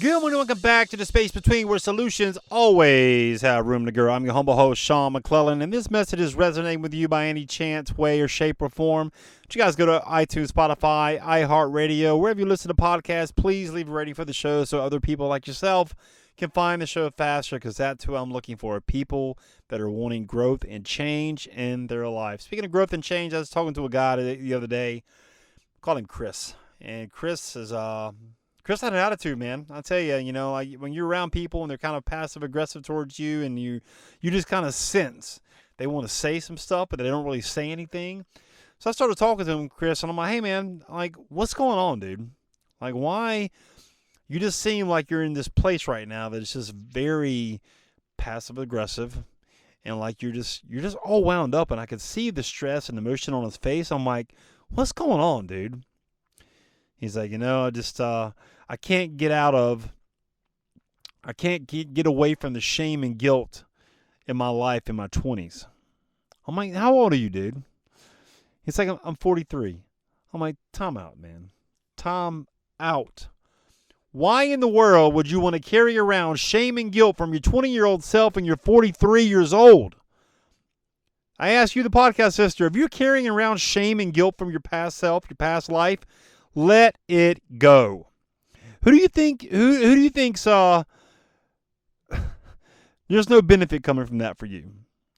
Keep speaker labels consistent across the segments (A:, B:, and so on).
A: Good morning, welcome back to the space between where solutions always have room to grow. I'm your humble host, Sean McClellan, and this message is resonating with you by any chance, way, or shape or form. But you guys go to iTunes, Spotify, iHeartRadio, wherever you listen to podcasts, please leave a rating for the show so other people like yourself can find the show faster, because that's who I'm looking for, people that are wanting growth and change in their life. Speaking of growth and change, I was talking to a guy the other day, called him Chris, and Chris had an attitude, man. I tell you, when you're around people and they're kind of passive aggressive towards you, and you just kind of sense they want to say some stuff, but they don't really say anything. So I started talking to him, Chris, and I'm like, hey, man, like, what's going on, dude? Like, why? You just seem like you're in this place right now that is just very passive aggressive, and like you're just all wound up, and I could see the stress and emotion on his face. I'm like, what's going on, dude? He's like, I can't get away from the shame and guilt in my life in my 20s. I'm like, how old are you, dude? He's like, I'm 43. I'm like, time out, man. Time out. Why in the world would you want to carry around shame and guilt from your 20-year-old self and you're 43 years old? I ask you, the podcast sister, if you're carrying around shame and guilt from your past self, your past life, let it go. Who do you think? Who do you think's? There's no benefit coming from that for you.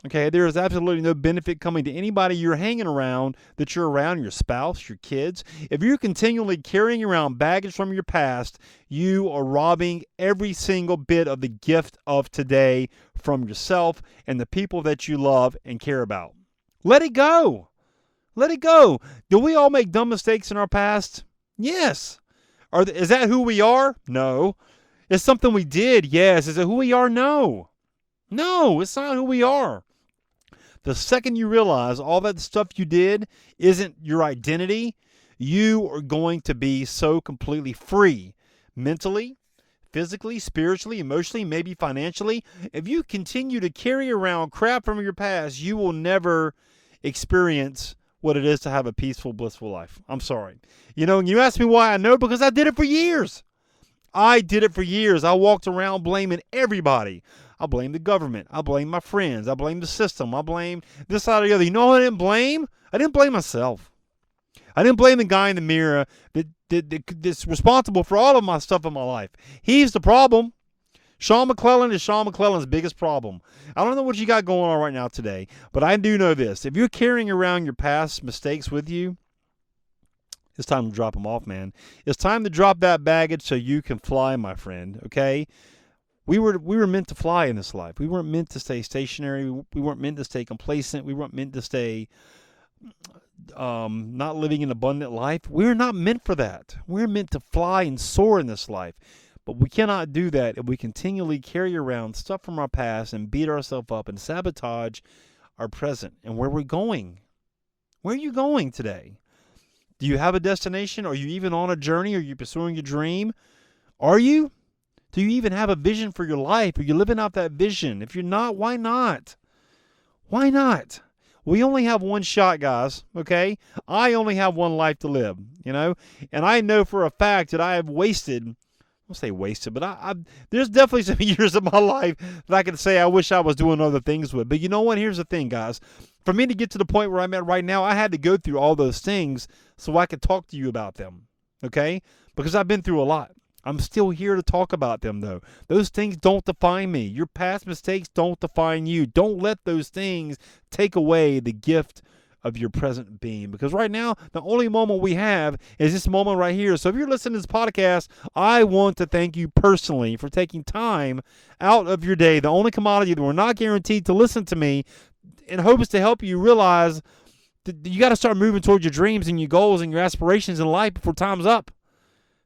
A: Okay, there is absolutely no benefit coming to anybody you're hanging around, that you're around, your spouse, your kids. If you're continually carrying around baggage from your past, you are robbing every single bit of the gift of today from yourself and the people that you love and care about. Let it go. Let it go. Do we all make dumb mistakes in our past? Yes. Is that who we are? No. Is something we did? Yes. Is it who we are? No. No, it's not who we are. The second you realize all that stuff you did isn't your identity, you are going to be so completely free, mentally, physically, spiritually, emotionally, maybe financially. If you continue to carry around crap from your past, you will never experience what it is to have a peaceful, blissful life. I'm sorry. And you ask me why I know, because I did it for years. I did it for years. I walked around blaming everybody. I blamed the government. I blamed my friends. I blamed the system. I blamed this, that, or the other. You know what I didn't blame? I didn't blame myself. I didn't blame the guy in the mirror that's responsible for all of my stuff in my life. He's the problem. Sean McClellan is Sean McClellan's biggest problem. I don't know what you got going on right now today, but I do know this. If you're carrying around your past mistakes with you, it's time to drop them off, man. It's time to drop that baggage so you can fly, my friend, okay? We were meant to fly in this life. We weren't meant to stay stationary. We weren't meant to stay complacent. We weren't meant to stay not living an abundant life. We're not meant for that. We're meant to fly and soar in this life. But we cannot do that if we continually carry around stuff from our past and beat ourselves up and sabotage our present and where we're going. Where are you going today? Do you have a destination? Are you even on a journey? Are you pursuing your dream? Are you? Do you even have a vision for your life? Are you living out that vision? If you're not, why not? Why not? We only have one shot, guys, okay? I only have one life to live, and I know for a fact that I have wasted, I won't say wasted, but there's definitely some years of my life that I can say I wish I was doing other things with. But you know what? Here's the thing, guys. For me to get to the point where I'm at right now, I had to go through all those things so I could talk to you about them, okay? Because I've been through a lot. I'm still here to talk about them, though. Those things don't define me. Your past mistakes don't define you. Don't let those things take away the gift of your present being. Because right now, the only moment we have is this moment right here. So if you're listening to this podcast, I want to thank you personally for taking time out of your day, the only commodity that we're not guaranteed, to listen to me in hopes to help you realize that you got to start moving towards your dreams and your goals and your aspirations in life before time's up.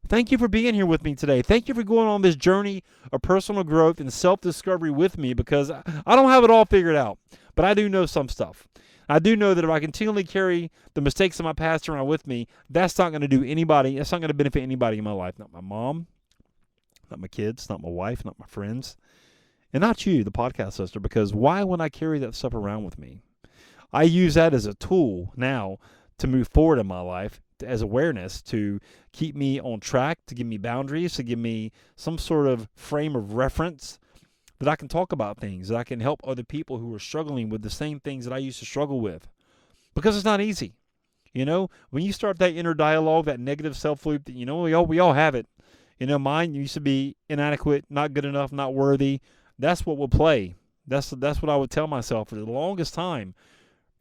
A: Thank you for being here with me today. Thank you for going on this journey of personal growth and self-discovery with me, because I don't have it all figured out, but I do know some stuff. I do know that if I continually carry the mistakes of my past around with me, that's not going to that's not going to benefit anybody in my life. Not my mom, not my kids, not my wife, not my friends, and not you, the podcast sister, because why would I carry that stuff around with me? I use that as a tool now to move forward in my life, as awareness to keep me on track, to give me boundaries, to give me some sort of frame of reference that I can talk about things, that I can help other people who are struggling with the same things that I used to struggle with. Because it's not easy. When you start that inner dialogue, that negative self-loop, that, we all have it. Mine used to be inadequate, not good enough, not worthy. That's what will play. That's what I would tell myself for the longest time.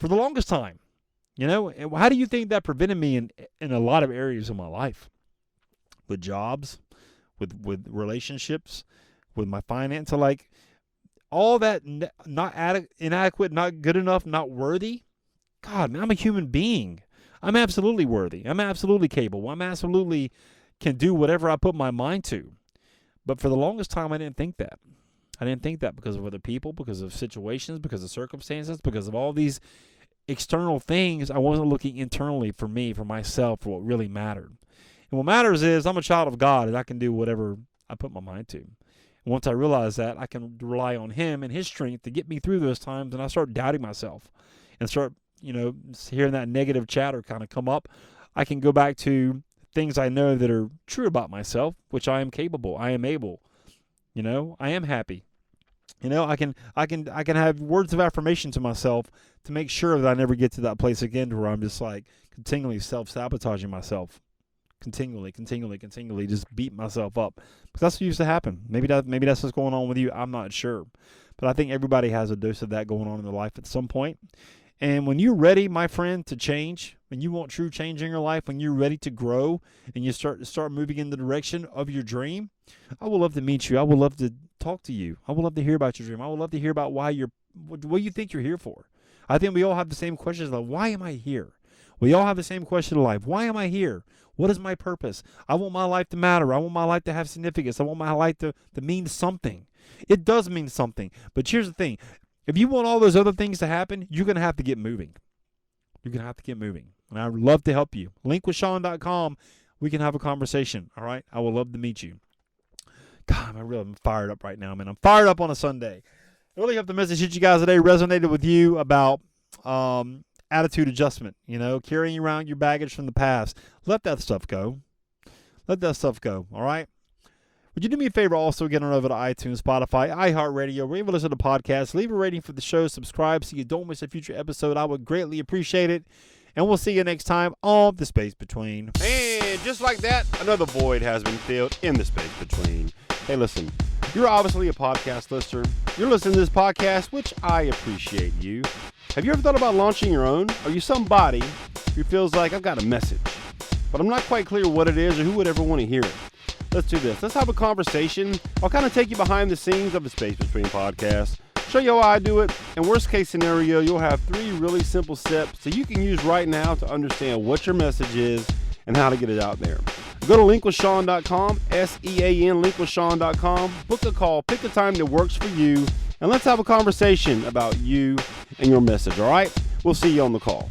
A: And how do you think that prevented me in a lot of areas of my life? With jobs, with relationships, with my finance, like all that inadequate, not good enough, not worthy. God, man, I'm a human being. I'm absolutely worthy. I'm absolutely capable. I'm absolutely can do whatever I put my mind to. But for the longest time, I didn't think that. I didn't think that because of other people, because of situations, because of circumstances, because of all these external things. I wasn't looking internally for me, for myself, for what really mattered. And what matters is I'm a child of God, and I can do whatever I put my mind to. And once I realize that, I can rely on Him and His strength to get me through those times, and I start doubting myself and start hearing that negative chatter kind of come up. I can go back to things I know that are true about myself, which I am capable, I am able, I am happy. I can have words of affirmation to myself to make sure that I never get to that place again where I'm just like continually self-sabotaging myself, continually, just beat myself up. Because that's what used to happen. Maybe that's what's going on with you. I'm not sure. But I think everybody has a dose of that going on in their life at some point. And when you're ready, my friend, to change, when you want true change in your life, when you're ready to grow and you start moving in the direction of your dream, I would love to meet you. I would love to talk to you. I would love to hear about your dream. I would love to hear about what you think you're here for. I think we all have the same questions like, why am I here? We all have the same question in life. Why am I here? What is my purpose? I want my life to matter. I want my life to have significance. I want my life to mean something. It does mean something. But here's the thing. If you want all those other things to happen, you're going to have to get moving. You're going to have to get moving. And I would love to help you. linkwithsean.com. We can have a conversation. All right? I would love to meet you. God, I'm fired up right now, man. I'm fired up on a Sunday. I really hope the message hit you guys today resonated with you about attitude adjustment. Carrying around your baggage from the past. Let that stuff go. Let that stuff go. All right? Would you do me a favor also, get on over to iTunes, Spotify, iHeartRadio, wherever you listen to podcasts. Leave a rating for the show. Subscribe so you don't miss a future episode. I would greatly appreciate it. And we'll see you next time on The Space Between.
B: And just like that, another void has been filled in the space between. Hey, listen, you're obviously a podcast listener. You're listening to this podcast, which I appreciate you. Have you ever thought about launching your own? Are you somebody who feels like, I've got a message, but I'm not quite clear what it is or who would ever want to hear it? Let's do this. Let's have a conversation. I'll kind of take you behind the scenes of the Space Between podcast, show you how I do it, and worst case scenario, you'll have 3 really simple steps that you can use right now to understand what your message is and how to get it out there. Go to linkwithsean.com, SEAN, linkwithsean.com, book a call, pick a time that works for you, and let's have a conversation about you and your message, all right? We'll see you on the call.